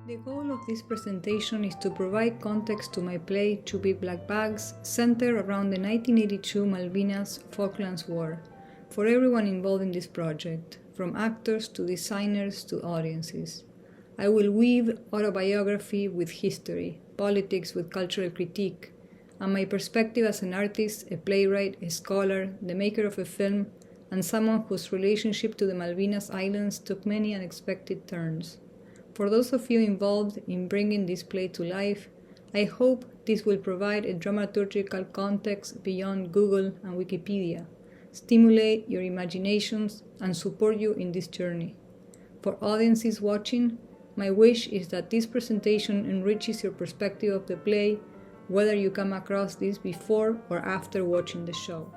The goal of this presentation is to provide context to my play Two Big Black Bags, centered around the 1982 Malvinas-Falklands War, for everyone involved in this project, from actors to designers to audiences. I will weave autobiography with history, politics with cultural critique, and my perspective as an artist, a playwright, a scholar, the maker of a film, and someone whose relationship to the Malvinas Islands took many unexpected turns. For those of you involved in bringing this play to life, I hope this will provide a dramaturgical context beyond Google and Wikipedia, stimulate your imaginations, and support you in this journey. For audiences watching, my wish is that this presentation enriches your perspective of the play, whether you come across this before or after watching the show.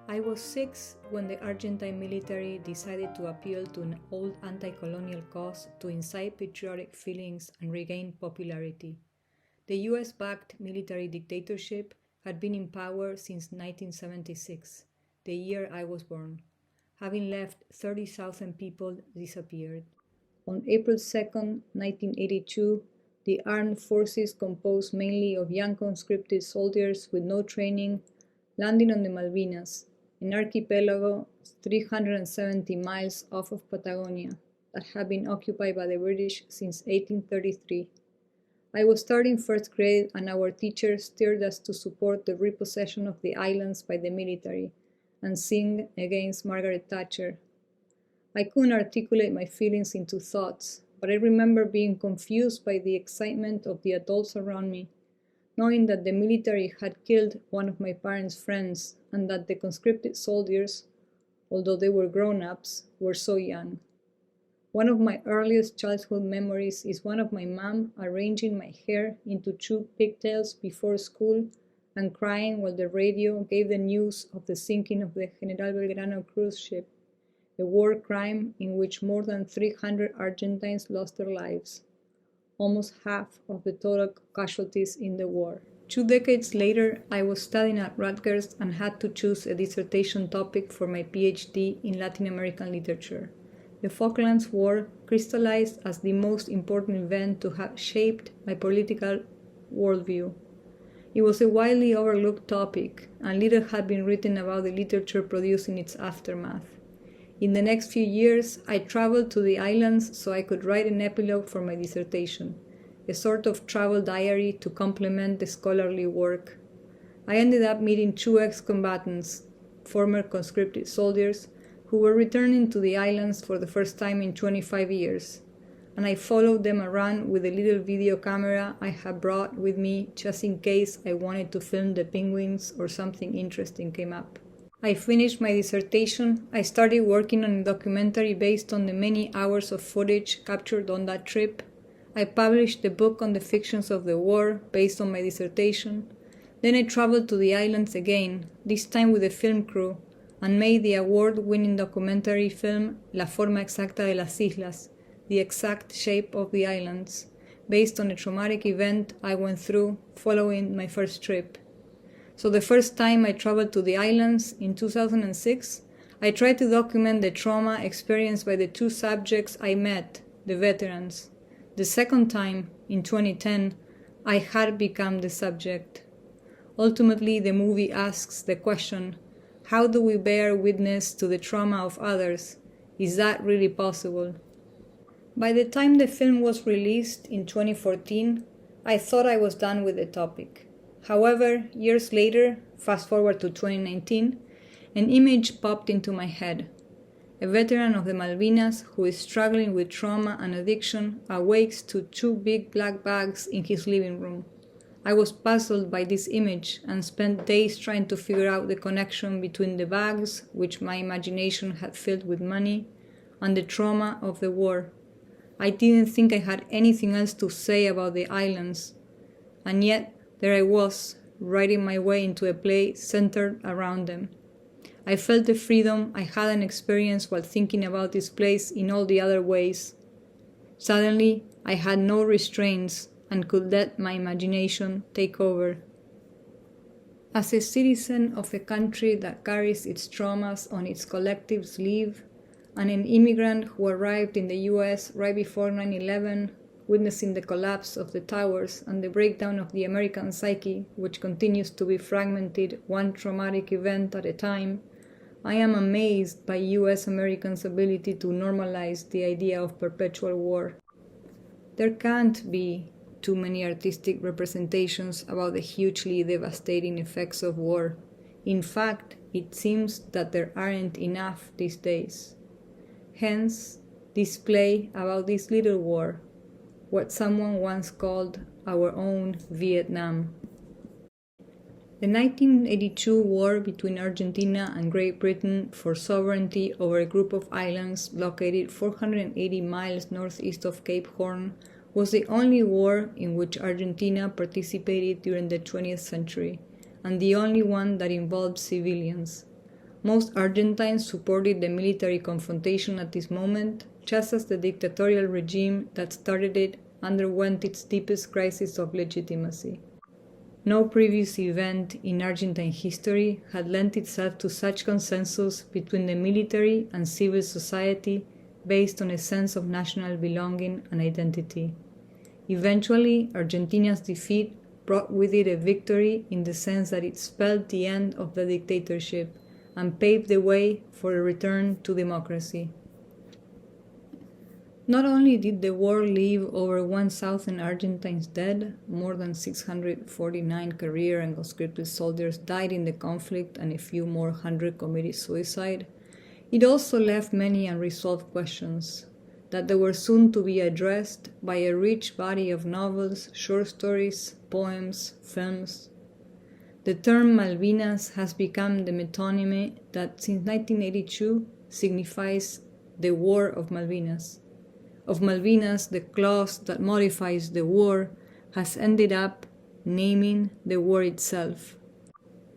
I was 6 when the Argentine military decided to appeal to an old anti-colonial cause to incite patriotic feelings and regain popularity. The US-backed military dictatorship had been in power since 1976, the year I was born. Having left 30,000 people disappeared. On April 2, 1982, the armed forces, composed mainly of young conscripted soldiers with no training, landed on the Malvinas, an archipelago 370 miles off of Patagonia that had been occupied by the British since 1833. I was starting first grade and our teacher steered us to support the repossession of the islands by the military and sing against Margaret Thatcher. I couldn't articulate my feelings into thoughts, but I remember being confused by the excitement of the adults around me, knowing that the military had killed one of my parents' friends and that the conscripted soldiers, although they were grown-ups, were so young. One of my earliest childhood memories is one of my mom arranging my hair into 2 pigtails before school and crying while the radio gave the news of the sinking of the General Belgrano cruise ship, a war crime in which more than 300 Argentines lost their lives, almost half of the total casualties in the war. 2 decades later, I was studying at Rutgers and had to choose a dissertation topic for my PhD in Latin American literature. The Falklands War crystallized as the most important event to have shaped my political worldview. It was a widely overlooked topic, and little had been written about the literature produced in its aftermath. In the next few years, I traveled to the islands so I could write an epilogue for my dissertation, a sort of travel diary to complement the scholarly work. I ended up meeting 2 ex-combatants, former conscripted soldiers, who were returning to the islands for the first time in 25 years, and I followed them around with a little video camera I had brought with me just in case I wanted to film the penguins or something interesting came up. I finished my dissertation. I started working on a documentary based on the many hours of footage captured on that trip. I published a book on the fictions of the war based on my dissertation. Then I traveled to the islands again, this time with a film crew, and made the award-winning documentary film La forma exacta de las islas, the exact shape of the islands, based on a traumatic event I went through following my first trip. So the first time I traveled to the islands, in 2006, I tried to document the trauma experienced by the 2 subjects I met, the veterans. The second time, in 2010, I had become the subject. Ultimately, the movie asks the question, how do we bear witness to the trauma of others? Is that really possible? By the time the film was released in 2014, I thought I was done with the topic. However, years later, fast forward to 2019, an image popped into my head. A veteran of the Malvinas who is struggling with trauma and addiction awakes to 2 big black bags in his living room. I was puzzled by this image and spent days trying to figure out the connection between the bags, which my imagination had filled with money, and the trauma of the war. I didn't think I had anything else to say about the islands, and yet there I was, writing my way into a play centered around them. I felt the freedom I hadn't experienced while thinking about this place in all the other ways. Suddenly, I had no restraints and could let my imagination take over. As a citizen of a country that carries its traumas on its collective sleeve, and an immigrant who arrived in the US right before 9/11, witnessing the collapse of the towers and the breakdown of the American psyche, which continues to be fragmented one traumatic event at a time, I am amazed by US Americans' ability to normalize the idea of perpetual war. There can't be too many artistic representations about the hugely devastating effects of war. In fact, it seems that there aren't enough these days. Hence, this play about this little war, what someone once called our own Vietnam. The 1982 war between Argentina and Great Britain for sovereignty over a group of islands located 480 miles northeast of Cape Horn was the only war in which Argentina participated during the 20th century, and the only one that involved civilians. Most Argentines supported the military confrontation at this moment, just as the dictatorial regime that started it underwent its deepest crisis of legitimacy. No previous event in Argentine history had lent itself to such consensus between the military and civil society based on a sense of national belonging and identity. Eventually, Argentina's defeat brought with it a victory in the sense that it spelled the end of the dictatorship and paved the way for a return to democracy. Not only did the war leave over 1,000 Argentines dead, more than 649 career and conscripted soldiers died in the conflict and a few more hundred committed suicide, it also left many unresolved questions that they were soon to be addressed by a rich body of novels, short stories, poems, films. The term Malvinas has become the metonymy that since 1982 signifies the War of Malvinas. Of Malvinas, the clause that modifies the war has ended up naming the war itself.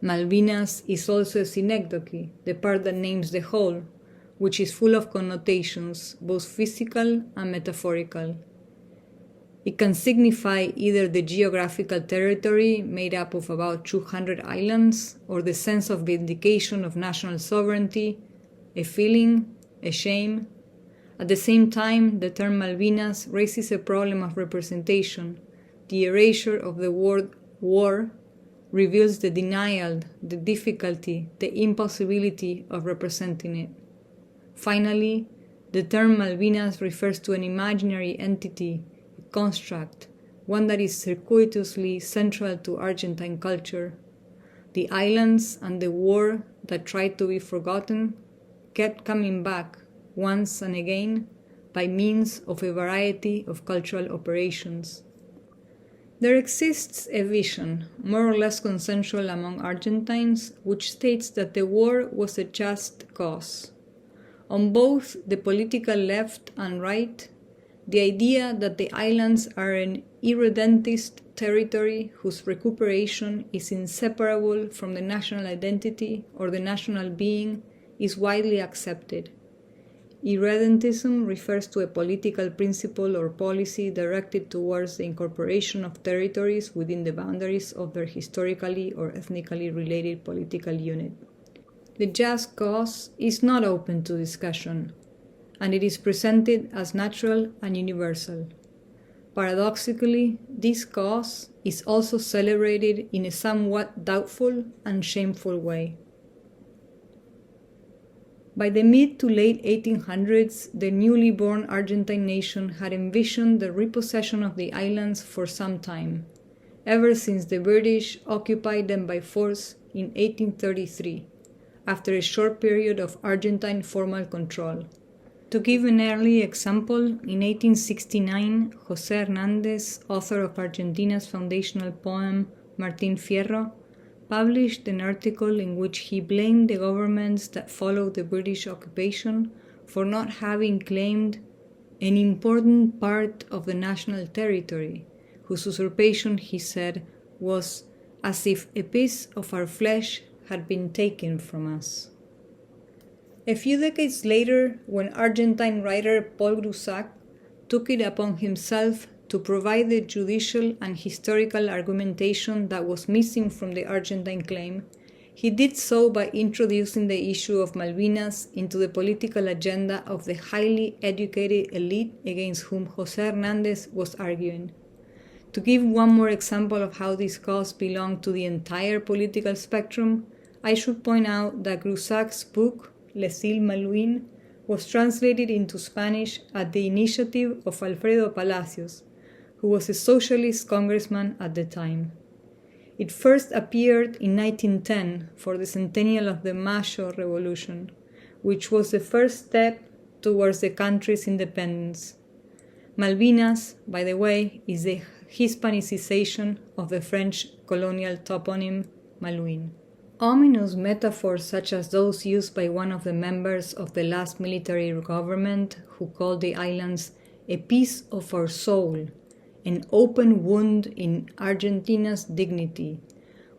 Malvinas is also a synecdoche, the part that names the whole, which is full of connotations, both physical and metaphorical. It can signify either the geographical territory made up of about 200 islands, or the sense of vindication of national sovereignty, a feeling, a shame. At the same time, the term Malvinas raises a problem of representation. The erasure of the word war reveals the denial, the difficulty, the impossibility of representing it. Finally, the term Malvinas refers to an imaginary entity, a construct, one that is circuitously central to Argentine culture. The islands and the war that tried to be forgotten kept coming back once and again by means of a variety of cultural operations. There exists a vision, more or less consensual among Argentines, which states that the war was a just cause. On both the political left and right, the idea that the islands are an irredentist territory whose recuperation is inseparable from the national identity or the national being is widely accepted. Irredentism refers to a political principle or policy directed towards the incorporation of territories within the boundaries of their historically or ethnically related political unit. The just cause is not open to discussion, and it is presented as natural and universal. Paradoxically, this cause is also celebrated in a somewhat doubtful and shameful way. By the mid to late 1800s, the newly born Argentine nation had envisioned the repossession of the islands for some time, ever since the British occupied them by force in 1833, after a short period of Argentine formal control. To give an early example, in 1869, José Hernández, author of Argentina's foundational poem Martín Fierro, published an article in which he blamed the governments that followed the British occupation for not having claimed an important part of the national territory, whose usurpation, he said, was as if a piece of our flesh had been taken from us. A few decades later, when Argentine writer Paul Grusac took it upon himself to provide the judicial and historical argumentation that was missing from the Argentine claim, He did so by introducing the issue of Malvinas into the political agenda of the highly educated elite against whom José Hernández was arguing. To give one more example of how this cause belonged to the entire political spectrum, I should point out that Grusac's book, Les Îles Malouines, was translated into Spanish at the initiative of Alfredo Palacios, who was a socialist congressman at the time. It first appeared in 1910 for the centennial of the Mayo Revolution, which was the first step towards the country's independence. Malvinas, by the way, is the Hispanicization of the French colonial toponym Malouine. Ominous metaphors such as those used by one of the members of the last military government, who called the islands a piece of our soul, an open wound in Argentina's dignity,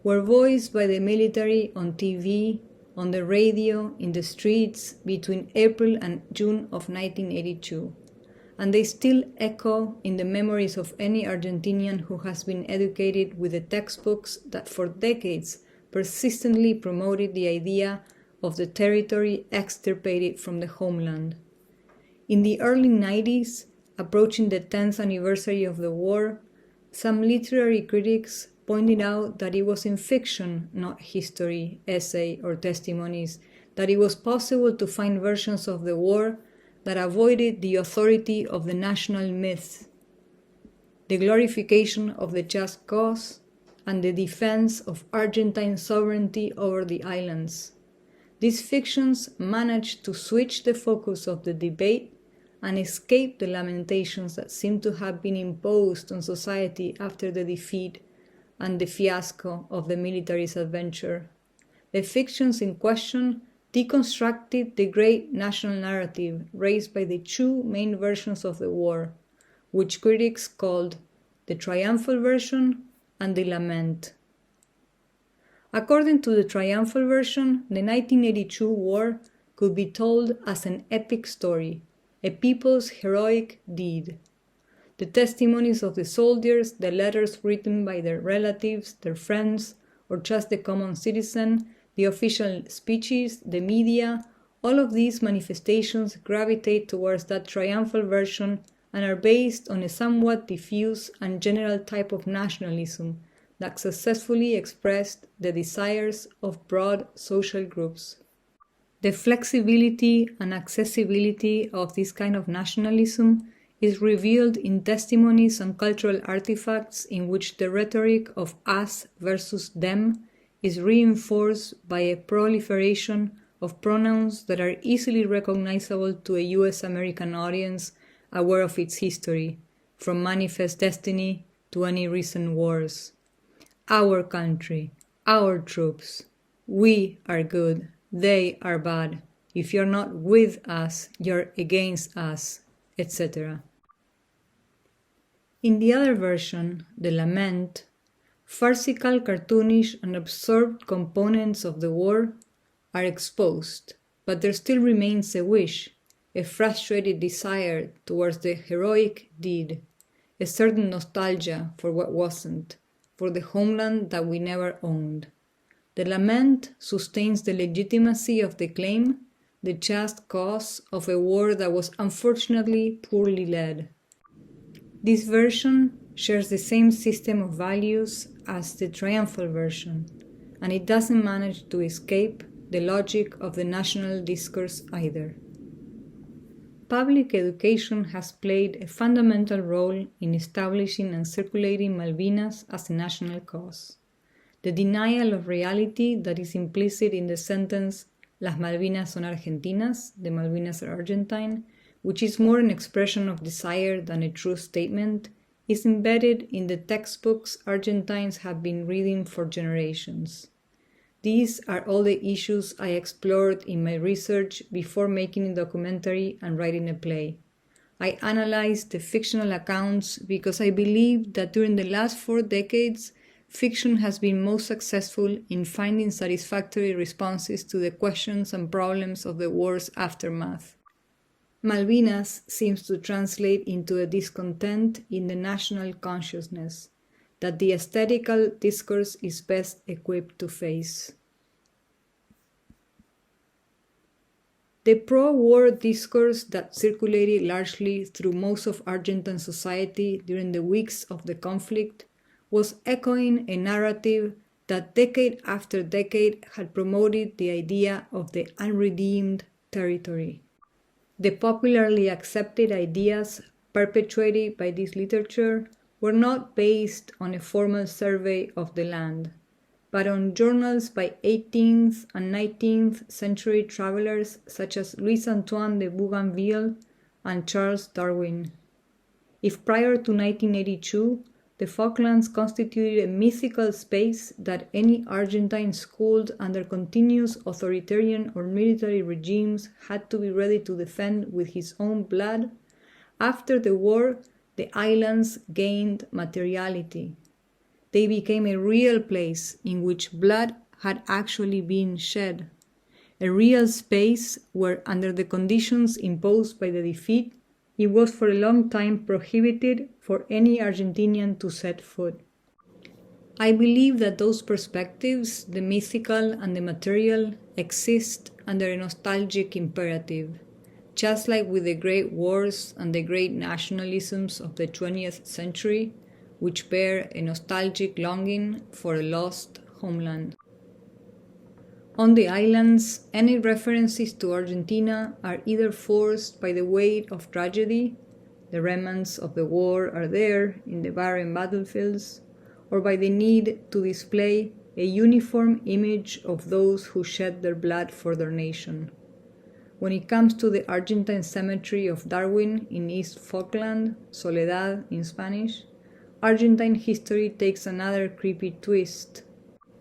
were voiced by the military on TV, on the radio, in the streets between April and June of 1982. And they still echo in the memories of any Argentinian who has been educated with the textbooks that for decades persistently promoted the idea of the territory extirpated from the homeland. In the early 90s, approaching the 10th anniversary of the war, some literary critics pointed out that it was in fiction, not history, essay, or testimonies, that it was possible to find versions of the war that avoided the authority of the national myth, the glorification of the just cause, and the defense of Argentine sovereignty over the islands. These fictions managed to switch the focus of the debate and escape the lamentations that seem to have been imposed on society after the defeat and the fiasco of the military's adventure. The fictions in question deconstructed the great national narrative raised by the two main versions of the war, which critics called the triumphal version and the lament. According to the triumphal version, the 1982 war could be told as an epic story, a people's heroic deed. The testimonies of the soldiers, the letters written by their relatives, their friends, or just the common citizen, the official speeches, the media, all of these manifestations gravitate towards that triumphal version and are based on a somewhat diffuse and general type of nationalism that successfully expressed the desires of broad social groups. The flexibility and accessibility of this kind of nationalism is revealed in testimonies and cultural artifacts in which the rhetoric of us versus them is reinforced by a proliferation of pronouns that are easily recognizable to a US American audience aware of its history, from Manifest Destiny to any recent wars. Our country, our troops, we are good, they are bad, if you're not with us, you're against us, etc. In the other version, the lament, farcical, cartoonish, and absurd components of the war are exposed, but there still remains a wish, a frustrated desire towards the heroic deed, a certain nostalgia for what wasn't, for the homeland that we never owned. The lament sustains the legitimacy of the claim, the just cause of a war that was unfortunately poorly led. This version shares the same system of values as the triumphal version, and it doesn't manage to escape the logic of the national discourse either. Public education has played a fundamental role in establishing and circulating Malvinas as a national cause. The denial of reality that is implicit in the sentence Las Malvinas son argentinas, the Malvinas are Argentine, which is more an expression of desire than a true statement, is embedded in the textbooks Argentines have been reading for generations. These are all the issues I explored in my research before making a documentary and writing a play. I analyzed the fictional accounts because I believe that during the last 4 decades, fiction has been most successful in finding satisfactory responses to the questions and problems of the war's aftermath. Malvinas seems to translate into a discontent in the national consciousness that the aesthetical discourse is best equipped to face. The pro-war discourse that circulated largely through most of Argentine society during the weeks of the conflict was echoing a narrative that decade after decade had promoted the idea of the unredeemed territory. The popularly accepted ideas perpetuated by this literature were not based on a formal survey of the land, but on journals by 18th and 19th century travelers such as Louis Antoine de Bougainville and Charles Darwin. If prior to 1982, the Falklands constituted a mythical space that any Argentine schooled under continuous authoritarian or military regimes had to be ready to defend with his own blood, after the war, the islands gained materiality. They became a real place in which blood had actually been shed, a real space where, under the conditions imposed by the defeat, it was for a long time prohibited for any Argentinian to set foot. I believe that those perspectives, the mythical and the material, exist under a nostalgic imperative, just like with the great wars and the great nationalisms of the 20th century, which bear a nostalgic longing for a lost homeland. On the islands, any references to Argentina are either forced by the weight of tragedy, the remnants of the war are there in the barren battlefields, or by the need to display a uniform image of those who shed their blood for their nation. When it comes to the Argentine cemetery of Darwin in East Falkland, Soledad in Spanish, Argentine history takes another creepy twist.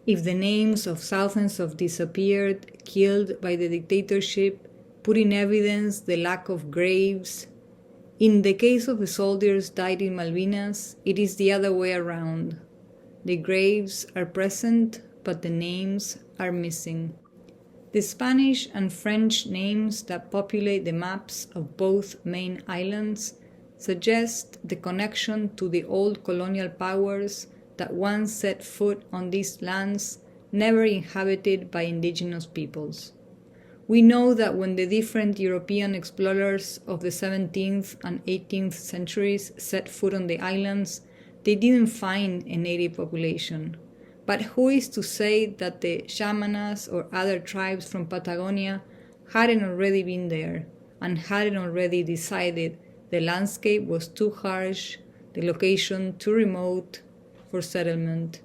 If the names of thousands of disappeared, killed by the dictatorship, put in evidence the lack of graves, in the case of the soldiers died in Malvinas, it is the other way around. The graves are present, but the names are missing. The Spanish and French names that populate the maps of both main islands suggest the connection to the old colonial powers that once set foot on these lands never inhabited by indigenous peoples. We know that when the different European explorers of the 17th and 18th centuries set foot on the islands, they didn't find a native population. But who is to say that the Shamanas or other tribes from Patagonia hadn't already been there and hadn't already decided the landscape was too harsh, the location too remote for settlement?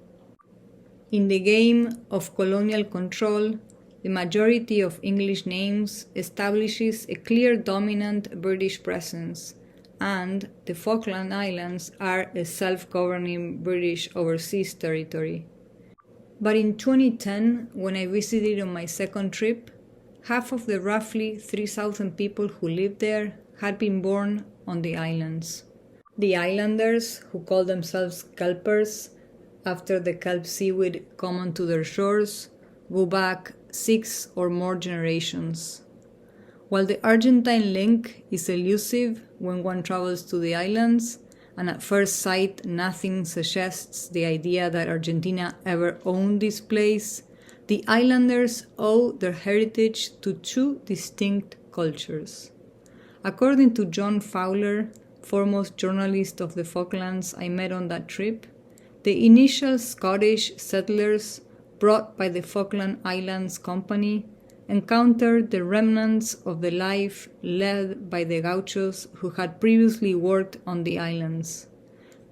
In the game of colonial control, the majority of English names establishes a clear dominant British presence, and the Falkland Islands are a self-governing British overseas territory. But in 2010, when I visited on my second trip, half of the roughly 3,000 people who lived there had been born on the islands. The islanders, who call themselves kelpers, after the kelp seaweed common to their shores, go back 6 or more generations. While the Argentine link is elusive when one travels to the islands, and at first sight nothing suggests the idea that Argentina ever owned this place, the islanders owe their heritage to two distinct cultures. According to John Fowler, foremost journalist of the Falklands I met on that trip, the initial Scottish settlers brought by the Falkland Islands Company encountered the remnants of the life led by the gauchos who had previously worked on the islands.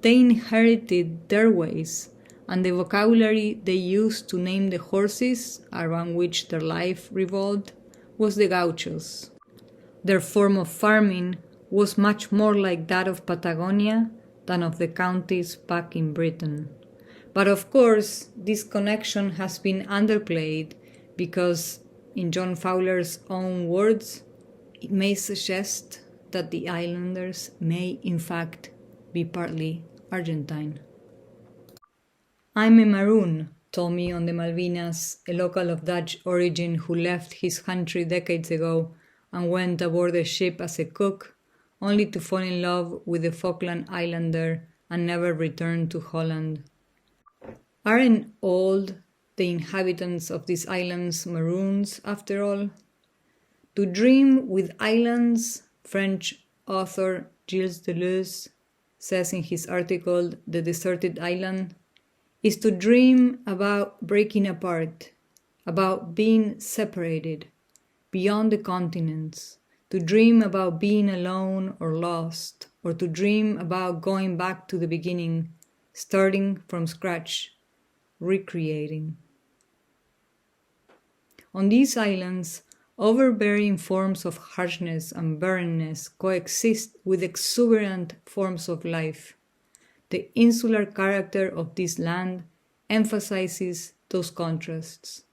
They inherited their ways and the vocabulary they used to name the horses around which their life revolved was the gauchos. Their form of farming was much more like that of Patagonia than of the counties back in Britain. But of course, this connection has been underplayed because, in John Fowler's own words, it may suggest that the islanders may in fact be partly Argentine. I'm a Maroon, told me on the Malvinas a local of Dutch origin who left his country decades ago and went aboard a ship as a cook, only to fall in love with the Falkland Islander and never return to Holland. Aren't all the inhabitants of these islands Maroons, after all? To dream with islands, French author Gilles Deleuze says in his article The Deserted Island, is to dream about breaking apart, about being separated, beyond the continents, to dream about being alone or lost, or to dream about going back to the beginning, starting from scratch, recreating. On these islands, overbearing forms of harshness and barrenness coexist with exuberant forms of life. The insular character of this land emphasizes those contrasts.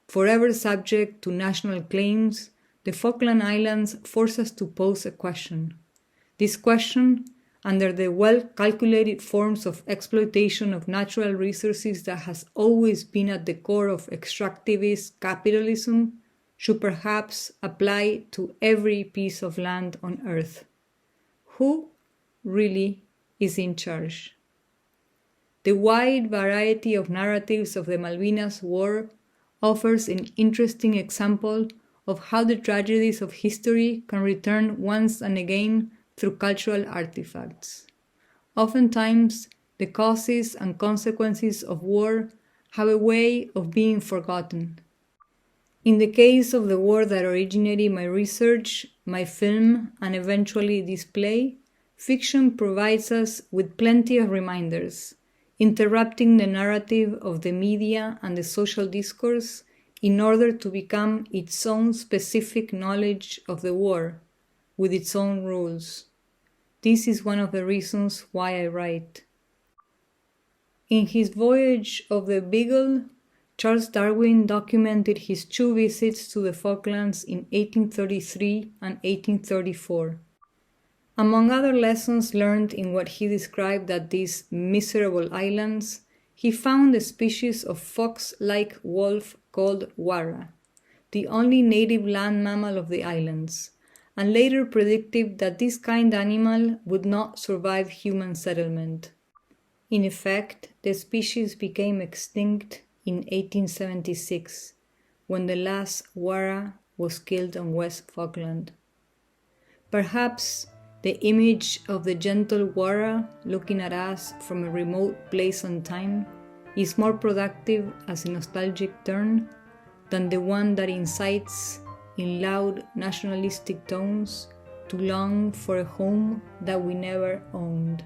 Forever subject to national claims, the Falkland Islands force us to pose a question. This question, under the well-calculated forms of exploitation of natural resources that has always been at the core of extractivist capitalism, should perhaps apply to every piece of land on Earth. Who really is in charge? The wide variety of narratives of the Malvinas War offers an interesting example of how the tragedies of history can return once and again through cultural artifacts. Oftentimes, the causes and consequences of war have a way of being forgotten. In the case of the war that originated my research, my film, and eventually this play, fiction provides us with plenty of reminders, interrupting the narrative of the media and the social discourse in order to become its own specific knowledge of the war, with its own rules. This is one of the reasons why I write. In his Voyage of the Beagle, Charles Darwin documented his 2 visits to the Falklands in 1833 and 1834. Among other lessons learned in what he described as these miserable islands, he found a species of fox-like wolf called wara, the only native land mammal of the islands, and later predicted that this kind animal would not survive human settlement. In effect, the species became extinct in 1876, when the last wara was killed on West Falkland. Perhaps the image of the gentle wara looking at us from a remote place and time is more productive as a nostalgic turn than the one that incites, in loud nationalistic tones, to long for a home that we never owned.